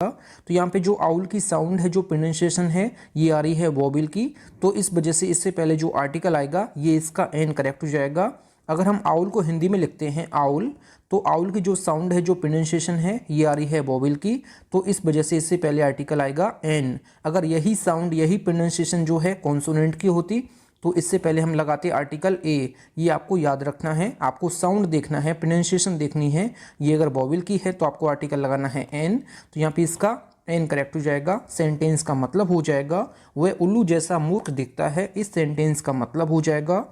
तो यहाँ पे जो आउल की साउंड है, जो प्रोनाउंसिएशन है, ये आ रही है वोबल की, तो इस वजह से इससे पहले जो आर्टिकल आएगा ये इसका एन करेक्ट हो जाएगा। अगर हम आउल को हिंदी में लिखते हैं आउल, तो आउल की जो साउंड है, जो प्रोनाउंसिएशन है, ये आ रही है वोबल की, तो इस वजह से इससे पहले आर्टिकल आएगा एन। अगर यही साउंड, यही प्रोनाउंसिएशन जो है कॉन्सोनेंट की होती, तो इससे पहले हम लगाते आर्टिकल ए। ये आपको याद रखना है, आपको साउंड देखना है, प्रोनाउंसिएशन देखनी है। ये अगर वोवल की है तो आपको आर्टिकल लगाना है एन, तो यहाँ पे इसका एन करेक्ट हो जाएगा। सेंटेंस का मतलब हो जाएगा वह उल्लू जैसा मूर्ख दिखता है, इस सेंटेंस का मतलब हो जाएगा।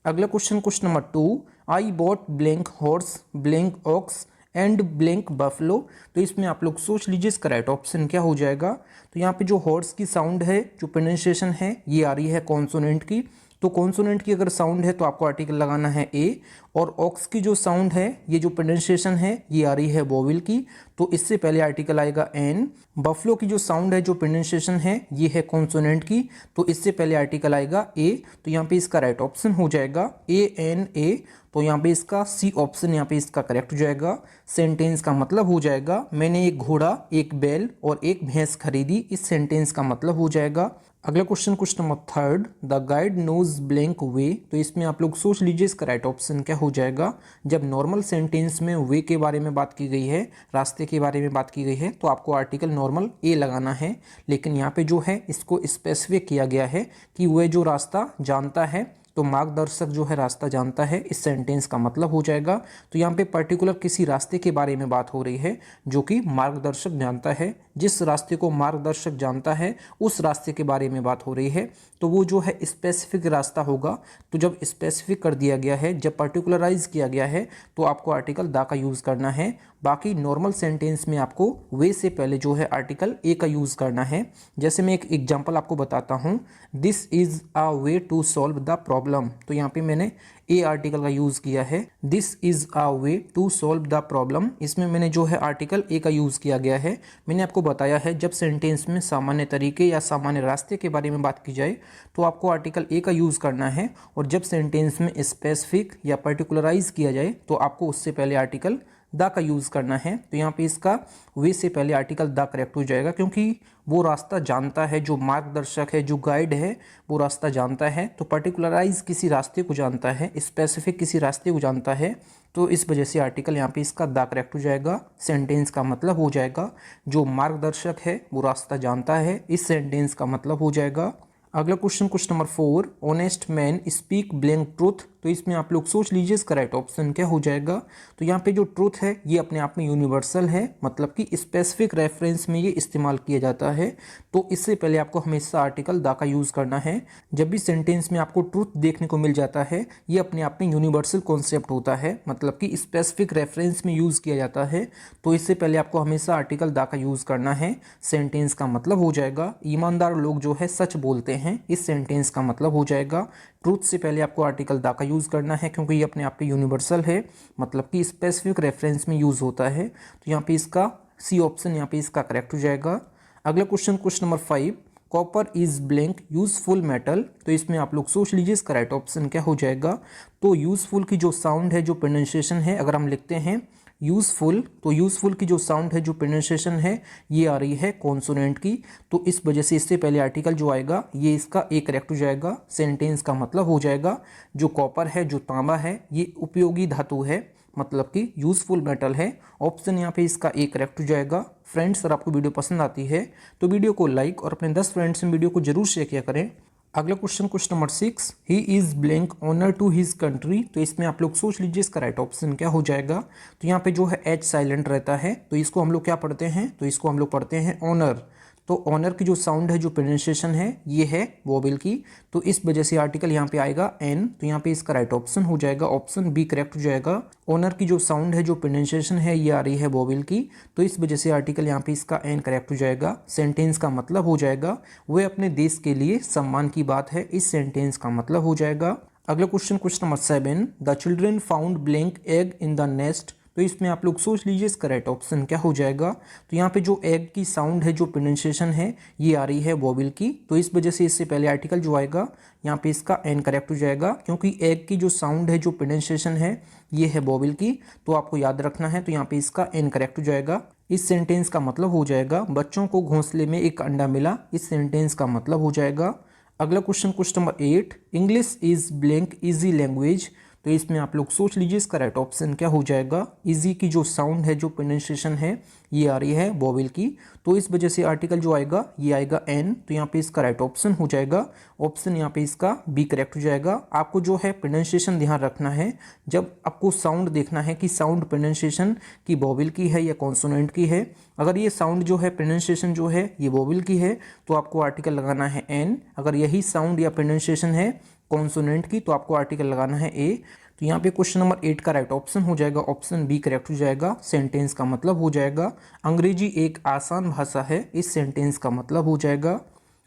अगला question number 2, I bought blank horse blank ox and blank buffalo. तो इसमें आप लोग सोच लीजिए इसका राइट ऑप्शन क्या हो जाएगा। तो यहाँ पे जो हॉर्स की साउंड है, जो प्रोनाउंसिएशन है, ये आ रही है कॉन्सोनेंट की, तो कॉन्सोनेंट की अगर साउंड है तो आपको आर्टिकल लगाना है ए। और ऑक्स की जो साउंड है, ये जो प्रोनाउंसिएशन है, ये आ रही है वोवल की, तो इससे पहले आर्टिकल आएगा एन। बफलो की जो साउंड है, जो प्रोनाउंसिएशन है, ये है कॉन्सोनेंट की, तो इससे पहले आर्टिकल आएगा ए। तो यहाँ पे इसका राइट ऑप्शन हो जाएगा ए एन ए। तो यहाँ पे इसका सी ऑप्शन यहाँ पे इसका करेक्ट हो जाएगा। सेंटेंस का मतलब हो जाएगा मैंने एक घोड़ा, एक बैल और एक भैंस खरीदी, इस सेंटेंस का मतलब हो जाएगा। अगला question number 3, the guide knows blank way. तो इसमें आप लोग सोच लीजिए इसका राइट ऑप्शन क्या हो जाएगा। जब नॉर्मल सेंटेंस में वे के बारे में बात की गई है, रास्ते के बारे में बात की गई है, तो आपको आर्टिकल नॉर्मल ए लगाना है। लेकिन यहाँ पे जो है इसको स्पेसिफिक किया गया है कि वह जो रास्ता जानता है, तो मार्गदर्शक जो है रास्ता जानता है, इस सेंटेंस का मतलब हो जाएगा। तो यहाँ पे पर्टिकुलर किसी रास्ते के बारे में बात हो रही है जो कि मार्गदर्शक जानता है। जिस रास्ते को मार्गदर्शक जानता है उस रास्ते के बारे में बात हो रही है, तो वो जो है स्पेसिफिक रास्ता होगा। तो जब स्पेसिफिक कर दिया गया है, जब पर्टिकुलराइज किया गया है, तो आपको आर्टिकल द का यूज़ करना है। बाकी नॉर्मल सेंटेंस में आपको वे से पहले जो है आर्टिकल ए का यूज़ करना है। जैसे मैं एक एग्जांपल आपको बताता हूँ, this is a way to solve the problem. तो यहाँ पे मैंने ए आर्टिकल का यूज़ किया है, this is a way to solve the problem. इसमें मैंने जो है आर्टिकल ए का यूज़ किया गया है। मैंने आपको बताया है जब सेंटेंस में सामान्य तरीके या सामान्य रास्ते के बारे में बात की जाए तो आपको आर्टिकल ए का यूज़ करना है, और जब सेंटेंस में स्पेसिफिक या पर्टिकुलराइज किया जाए तो आपको उससे पहले आर्टिकल द का यूज़ करना है। तो यहाँ पे इसका वे से पहले आर्टिकल द करेक्ट हो जाएगा, क्योंकि वो रास्ता जानता है, जो मार्गदर्शक है, जो गाइड है, वो रास्ता जानता है। तो पर्टिकुलराइज किसी रास्ते को जानता है, स्पेसिफिक किसी रास्ते को जानता है, तो इस वजह से आर्टिकल यहाँ पे इसका द करेक्ट हो जाएगा। सेंटेंस का मतलब हो जाएगा जो मार्गदर्शक है वो रास्ता जानता है, इस सेंटेंस का मतलब हो जाएगा। अगला question number 4, honest man speak blank truth. तो इसमें आप लोग सोच लीजिए इसका राइट ऑप्शन क्या हो जाएगा। तो यहाँ पे जो ट्रूथ है ये अपने आप में यूनिवर्सल है, मतलब कि स्पेसिफिक रेफरेंस में ये इस्तेमाल किया जाता है। तो इससे पहले आपको हमेशा आर्टिकल द का यूज़ करना है। जब भी सेंटेंस में आपको ट्रूथ देखने को मिल जाता है, ये अपने आप में यूनिवर्सल कॉन्सेप्ट होता है, मतलब कि स्पेसिफिक रेफरेंस में यूज़ किया जाता है। तो इससे पहले आपको हमेशा आर्टिकल द का यूज़ करना है। सेंटेंस का मतलब हो जाएगा ईमानदार लोग जो है सच बोलते हैं, इस सेंटेंस का मतलब हो जाएगा। ट्रूथ से पहले आपको आर्टिकल द का यूज़ करना है, क्योंकि ये अपने आप पे यूनिवर्सल है, मतलब कि स्पेसिफिक रेफरेंस में यूज़ होता है। तो यहाँ पे इसका सी ऑप्शन यहाँ पे इसका करेक्ट हो जाएगा। अगला question number 5, copper is blank useful metal. तो इसमें आप लोग सोच लीजिए इसका राइट ऑप्शन क्या हो जाएगा। तो यूजफुल की जो साउंड है, जो प्रोनाउंसिएशन है, अगर हम लिखते हैं यूजफुल, तो यूजफुल की जो साउंड है, जो प्रोनाउंसिएशन है, ये आ रही है कॉन्सोनेंट की, तो इस वजह से इससे पहले आर्टिकल जो आएगा ये इसका ए करेक्ट हो जाएगा। सेंटेंस का मतलब हो जाएगा जो कॉपर है, जो तांबा है, ये उपयोगी धातु है, मतलब कि यूजफुल मेटल है। ऑप्शन यहाँ पे इसका ए करेक्ट हो जाएगा। फ्रेंड्स, अगर आपको वीडियो पसंद आती है तो वीडियो को लाइक और अपने 10 फ्रेंड्स में वीडियो को जरूर शेयर किया करें। अगला question number 6, he is blank honour to his country. तो इसमें आप लोग सोच लीजिए इसका राइट ऑप्शन क्या हो जाएगा। तो यहाँ पे जो है एच साइलेंट रहता है, तो इसको हम लोग क्या पढ़ते हैं, तो इसको हम लोग पढ़ते हैं ऑनर। तो ऑनर की जो साउंड है, जो प्रोनाउंसिएशन है, ये है वोवेल की, तो इस वजह से आर्टिकल यहाँ पे आएगा एन। तो यहाँ पे इसका राइट ऑप्शन हो जाएगा, ऑप्शन बी करेक्ट हो जाएगा। ऑनर की जो साउंड है, जो प्रोनाउंसिएशन है, ये आ रही है वोवेल की, तो इस वजह से आर्टिकल यहाँ पे इसका एन करेक्ट हो जाएगा। सेंटेंस का मतलब हो जाएगा वह अपने देश के लिए सम्मान की बात है, इस सेंटेंस का मतलब हो जाएगा। अगला question number 7, the children found blank egg in the nest. तो इसमें आप लोग सोच लीजिए इसका राइट ऑप्शन क्या हो जाएगा। तो यहाँ पे जो एग की साउंड है, जो प्रोनाउंसिएशन है, ये आ रही है वोवेल की, तो इस वजह से इससे पहले आर्टिकल जो आएगा यहाँ पे इसका एन करेक्ट हो जाएगा, क्योंकि एग की जो साउंड है, जो प्रोनाउंसिएशन है, ये है वोवेल की, तो आपको याद रखना है। तो यहाँ पे इसका एन करेक्ट हो जाएगा। इस सेंटेंस का मतलब हो जाएगा बच्चों को घोंसले में एक अंडा मिला। इस सेंटेंस का मतलब हो जाएगा। अगला question number 8, English is blank easy language. तो इसमें आप लोग सोच लीजिए इसका राइट ऑप्शन क्या हो जाएगा। इजी की जो साउंड है, जो प्रोनाउंसिएशन है, ये आ रही है वोवेल की, तो इस वजह से आर्टिकल जो आएगा ये आएगा एन। तो यहाँ पे इसका राइट ऑप्शन हो जाएगा ऑप्शन यहाँ पे इसका बी करेक्ट हो जाएगा। आपको जो है प्रोनाउंसिएशन ध्यान रखना है, जब आपको साउंड देखना है कि साउंड प्रोनाउंसिएशन की वोवेल की है या कॉन्सोनेंट की है। अगर ये साउंड जो है प्रोनाउंसिएशन जो है ये वोवेल की है तो आपको आर्टिकल लगाना है एन। अगर यही साउंड या प्रोनाउंसिएशन है कॉन्सोनेंट की तो आपको आर्टिकल लगाना है ए। तो यहाँ पे क्वेश्चन नंबर 8 का राइट ऑप्शन हो जाएगा ऑप्शन बी करेक्ट हो जाएगा। सेंटेंस का मतलब हो जाएगा अंग्रेजी एक आसान भाषा है। इस सेंटेंस का मतलब हो जाएगा।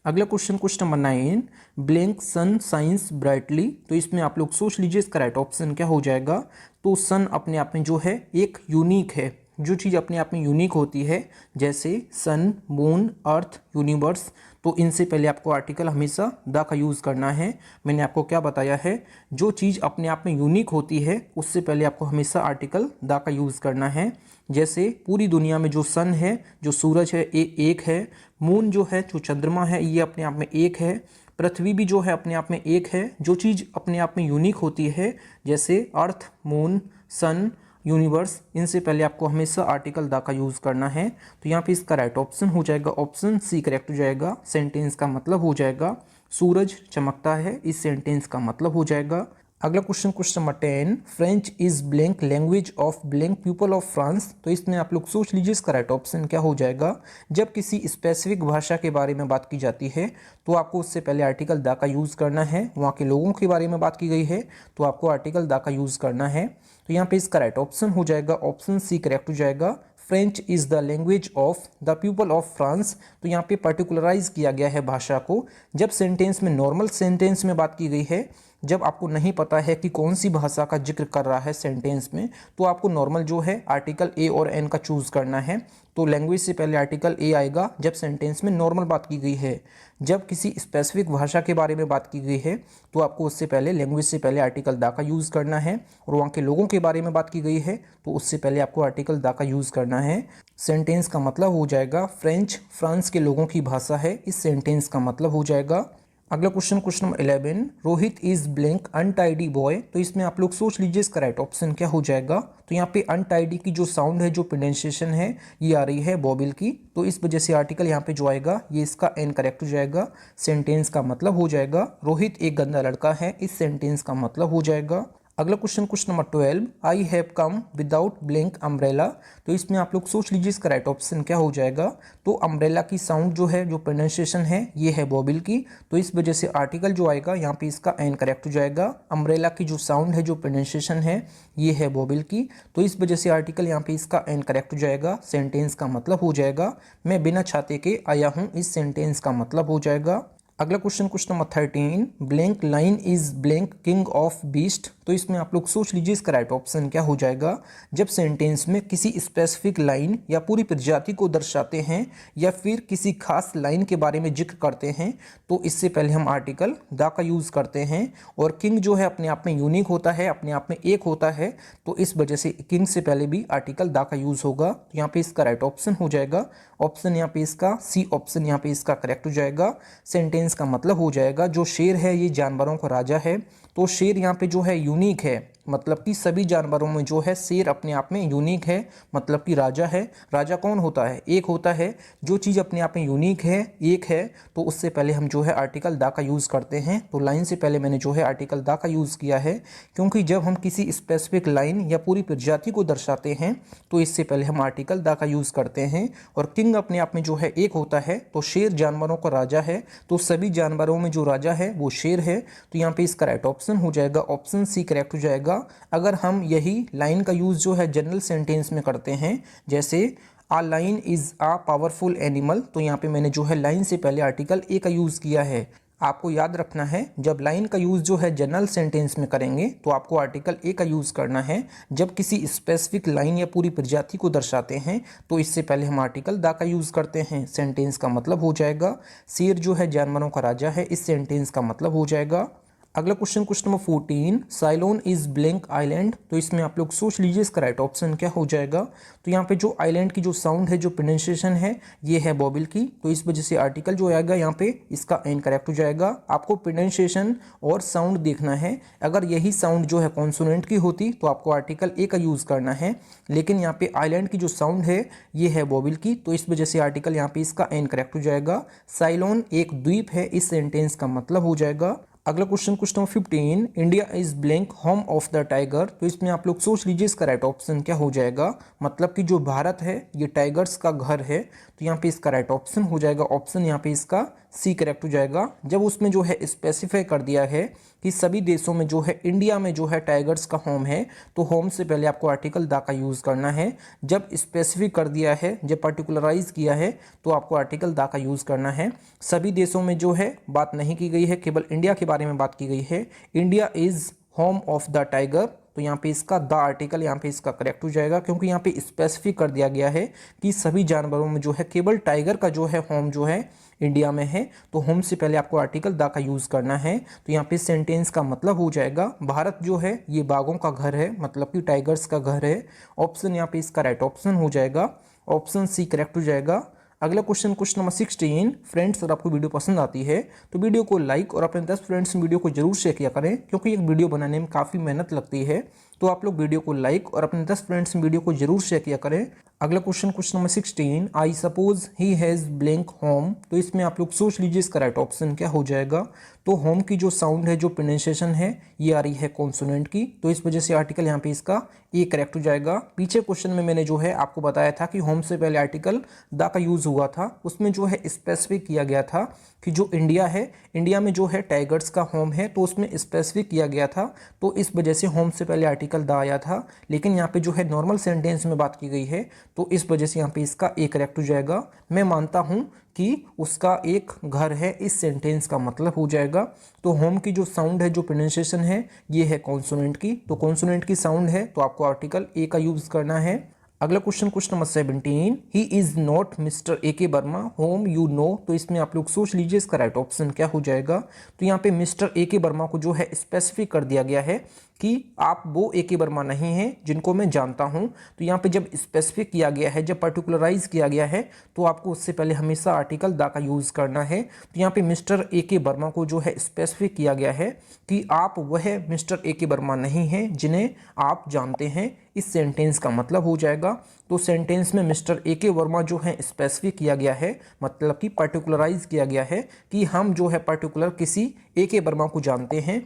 अगला क्वेश्चन नंबर 9, ब्लैंक सन साइंस ब्राइटली। तो इसमें आप लोग सोच लीजिए इसका राइट ऑप्शन क्या हो जाएगा। तो सन अपने आप में जो है एक यूनिक है, जो चीज़ अपने आप में यूनिक होती है, जैसे सन, मून, अर्थ, यूनिवर्स, तो इनसे पहले आपको आर्टिकल हमेशा द का यूज़ करना है। मैंने आपको क्या बताया है, जो चीज़ अपने आप में यूनिक होती है उससे पहले आपको हमेशा आर्टिकल द का यूज़ करना है। जैसे पूरी दुनिया में जो सन है, जो सूरज है, ये एक है। मून जो है, जो चंद्रमा है, ये अपने आप में एक है। पृथ्वी भी जो है अपने आप में एक है। जो चीज़ अपने आप में यूनिक होती है, जैसे अर्थ, मून, सन, यूनिवर्स, इनसे पहले आपको हमेशा आर्टिकल द का यूज़ करना है। तो यहाँ पे इसका राइट ऑप्शन हो जाएगा ऑप्शन सी करेक्ट हो जाएगा। सेंटेंस का मतलब हो जाएगा सूरज चमकता है। इस सेंटेंस का मतलब हो जाएगा। अगला question number 10, French is blank language of blank people of France. तो इसमें आप लोग सोच लीजिए इसका राइट ऑप्शन क्या हो जाएगा। जब किसी स्पेसिफिक भाषा के बारे में बात की जाती है तो आपको उससे पहले आर्टिकल द का यूज़ करना है। वहाँ के लोगों के बारे में बात की गई है तो आपको आर्टिकल द का यूज़ करना है। तो यहाँ पे इसका राइट ऑप्शन हो जाएगा ऑप्शन सी करेक्ट हो जाएगा। French is the language of the people of France. तो यहाँ पे पर्टिकुलराइज किया गया है भाषा को। जब सेंटेंस में, नॉर्मल सेंटेंस में बात की गई है, जब आपको नहीं पता है कि कौन सी भाषा का जिक्र कर रहा है सेंटेंस में, तो आपको नॉर्मल जो है आर्टिकल ए और एन का चूज़ करना है। तो लैंग्वेज से पहले आर्टिकल ए आएगा जब सेंटेंस में नॉर्मल बात की गई है। जब किसी स्पेसिफिक भाषा के बारे में बात की गई है तो आपको उससे पहले, लैंग्वेज से पहले आर्टिकल द का यूज़ करना है। और वहाँ के लोगों के बारे में बात की गई है तो उससे पहले आपको आर्टिकल द का यूज़ करना है। सेंटेंस का मतलब हो जाएगा फ्रेंच फ्रांस के लोगों की भाषा है। इस सेंटेंस का मतलब हो जाएगा। अगला question number 11, Rohit is blank untidy boy. तो इसमें आप लोग सोच लीजिए इसका राइट ऑप्शन क्या हो जाएगा। तो यहाँ पे अनटाइडी की जो साउंड है, जो प्रोनाउंसिएशन है, ये आ रही है वोवेल की, तो इस वजह से आर्टिकल यहाँ पे जो आएगा ये इसका एन करेक्ट हो जाएगा। सेंटेंस का मतलब हो जाएगा रोहित एक गंदा लड़का है। इस सेंटेंस का मतलब हो जाएगा। अगला question number 12, I have come without blank umbrella. तो इसमें आप लोग सोच लीजिए इसका राइट ऑप्शन क्या हो जाएगा। तो अम्ब्रेला की साउंड जो है, जो प्रोनाउंसिएशन है, ये है वोवेल की, तो इस वजह से आर्टिकल जो आएगा यहाँ पे इसका एन करेक्ट हो जाएगा। अम्ब्रेला की जो साउंड है, जो प्रोनाउंसिएशन है, ये है वोवेल की, तो इस वजह से आर्टिकल यहाँ पे इसका एन करेक्ट हो जाएगा। सेंटेंस का मतलब हो जाएगा मैं बिना छाते के आया हूँ। इस सेंटेंस का मतलब हो जाएगा। अगला question number 13, blank line is blank king of beast. तो इसमें आप लोग सोच लीजिए इसका राइट ऑप्शन क्या हो जाएगा। जब सेंटेंस में किसी स्पेसिफिक लाइन या पूरी प्रजाति को दर्शाते हैं या फिर किसी खास लाइन के बारे में जिक्र करते हैं तो इससे पहले हम आर्टिकल द का यूज़ करते हैं। और किंग जो है अपने आप में यूनिक होता है, अपने आप में एक होता है, तो इस वजह से किंग से पहले भी आर्टिकल द का यूज़ होगा। तो यहाँ पे इसका राइट ऑप्शन हो जाएगा ऑप्शन यहाँ पे इसका सी ऑप्शन यहाँ पे इसका करेक्ट हो जाएगा। सेंटेंस का मतलब हो जाएगा जो शेर है ये जानवरों का राजा है। तो शेर यहाँ पे जो है यूनिक है, मतलब कि सभी जानवरों में जो है शेर अपने आप में यूनिक है, मतलब कि राजा है। राजा कौन होता है? एक होता है। जो चीज़ अपने आप में यूनिक है, एक है, तो उससे पहले हम जो है आर्टिकल द का यूज़ करते हैं। तो लाइन से पहले मैंने जो है आर्टिकल द का यूज़ किया है, क्योंकि जब हम किसी स्पेसिफिक लाइन या पूरी प्रजाति को दर्शाते हैं तो इससे पहले हम आर्टिकल द का यूज़ करते हैं। और किंग अपने आप में जो है एक होता है, तो शेर जानवरों का राजा है, तो सभी जानवरों में जो राजा है वो शेर है। तो यहाँ पे इसका राइट ऑप्शन हो जाएगा ऑप्शन सी करेक्ट हो जाएगा। अगर हम यही लाइन का यूज़ जो है जनरल सेंटेंस में करते हैं, जैसे a lion is a powerful animal, तो यहाँ पे मैंने जो है लाइन से पहले आर्टिकल ए का यूज़ किया है। आपको याद रखना है, जब लाइन का यूज़ जो है जनरल सेंटेंस में करेंगे तो आपको आर्टिकल ए का यूज़ करना है। जब किसी स्पेसिफिक लाइन या पूरी प्रजाति को दर्शाते हैं तो इससे पहले हम आर्टिकल द का यूज़ करते हैं। सेंटेंस का मतलब हो जाएगा शेर जो है जानवरों का राजा है। इस सेंटेंस का मतलब हो जाएगा। अगला question number 14, साइलोन is blank island. तो इसमें आप लोग सोच लीजिए इसका राइट ऑप्शन क्या हो जाएगा। तो यहाँ पे जो आइलैंड की जो साउंड है, जो प्रोनाउंसिएशन है, ये है वोवेल की। तो इस वजह से आर्टिकल जो आएगा यहाँ पे इसका एन करेक्ट हो जाएगा। आपको प्रोनाउंसिएशन और साउंड देखना है। अगर यही साउंड जो है कॉन्सोनेंट की होती तो आपको आर्टिकल ए का यूज़ करना है, लेकिन यहाँ पे आइलैंड की जो साउंड है ये है वोवेल की। तो इस वजह से आर्टिकल यहाँ पे इसका एन करेक्ट हो जाएगा। साइलोन एक द्वीप है, इस सेंटेंस का मतलब हो जाएगा। अगला question number 15, India is blank home of the tiger. तो इसमें आप लोग सोच लीजिए इसका राइट ऑप्शन क्या हो जाएगा। मतलब कि जो भारत है ये टाइगर्स का घर है। तो यहाँ पे इसका राइट ऑप्शन हो जाएगा, ऑप्शन यहाँ पे इसका सी करेक्ट हो जाएगा। जब उसमें जो है स्पेसिफाई कर दिया है कि सभी देशों में जो है, इंडिया में जो है टाइगर्स का होम है, तो होम से पहले आपको आर्टिकल दा का यूज़ करना है। जब स्पेसिफिक कर दिया है, जब पर्टिकुलराइज किया है, तो आपको आर्टिकल दा का यूज़ करना है। सभी देशों में जो है बात नहीं की गई है, केवल इंडिया के बारे में बात की गई है। India is home of the tiger. तो यहाँ पे इसका द आर्टिकल यहाँ पे इसका करेक्ट हो जाएगा, क्योंकि यहाँ पे स्पेसिफिक कर दिया गया है कि सभी जानवरों में जो है केवल टाइगर का जो है होम जो है इंडिया में है। तो होम से पहले आपको आर्टिकल द का यूज़ करना है। तो यहाँ पे सेंटेंस का मतलब हो जाएगा भारत जो है ये बाघों का घर है, मतलब कि टाइगर्स का घर है। ऑप्शन यहाँ पे इसका राइट ऑप्शन हो जाएगा, ऑप्शन सी करेक्ट हो जाएगा। अगला क्वेश्चन नंबर 16, फ्रेंड्स अगर आपको वीडियो पसंद आती है तो वीडियो को लाइक और अपने 10 फ्रेंड्स में वीडियो को जरूर शेयर किया करें, क्योंकि एक वीडियो बनाने में काफ़ी मेहनत लगती है। तो आप लोग वीडियो को लाइक और अपने 10 फ्रेंड्स में वीडियो को जरूर शेयर किया करें। अगला question number 16, I suppose he has blank home. तो इसमें आप लोग सोच लीजिए इसका राइट ऑप्शन क्या हो जाएगा। तो होम की जो साउंड है, जो प्रोनाउंसिएशन है, ये आ रही है कॉन्सोनेंट की। तो इस वजह से आर्टिकल यहाँ पे इसका ए करेक्ट हो जाएगा। पीछे क्वेश्चन में मैंने जो है आपको बताया था कि होम से पहले आर्टिकल द का यूज़ हुआ था, उसमें जो है स्पेसिफिक किया गया था कि जो इंडिया है, इंडिया में जो है टाइगर्स का होम है, तो उसमें स्पेसिफिक किया गया था। तो इस वजह से होम से पहले आर्टिकल द आया था। लेकिन यहाँ पे जो है नॉर्मल सेंटेंस में बात की गई है, तो इस वजह से यहाँ पे इसका ए करेक्ट हो जाएगा। मैं मानता हूँ कि उसका एक घर है, इस सेंटेंस का मतलब हो जाएगा। तो होम की जो साउंड है, जो प्रोनाउंसिएशन है, ये है कॉन्सोनेंट की। तो कॉन्सोनेंट की साउंड है, तो आपको आर्टिकल ए का यूज़ करना है। अगला question number 17, he is not mister A के वर्मा होम यू नो। तो इसमें आप लोग सोच लीजिए इसका राइट ऑप्शन क्या हो जाएगा। तो यहाँ पे मिस्टर ए के वर्मा को जो है स्पेसिफिक कर दिया गया है कि आप वो ए के वर्मा नहीं हैं जिनको मैं जानता हूँ। तो यहाँ पे जब स्पेसिफिक किया गया है, जब पर्टिकुलराइज किया गया है, तो आपको उससे पहले हमेशा आर्टिकल द का यूज़ करना है। तो यहाँ पे मिस्टर ए के वर्मा को जो है स्पेसिफिक किया गया है कि आप वह मिस्टर ए के वर्मा नहीं हैं जिन्हें आप जानते हैं। इस सेंटेंस का मतलब हो जाएगा। तो सेंटेंस में मिस्टर ए के वर्मा जो है स्पेसिफिक किया गया है, मतलब कि पर्टिकुलराइज किया गया है कि हम जो है पर्टिकुलर किसी ए के वर्मा को जानते हैं।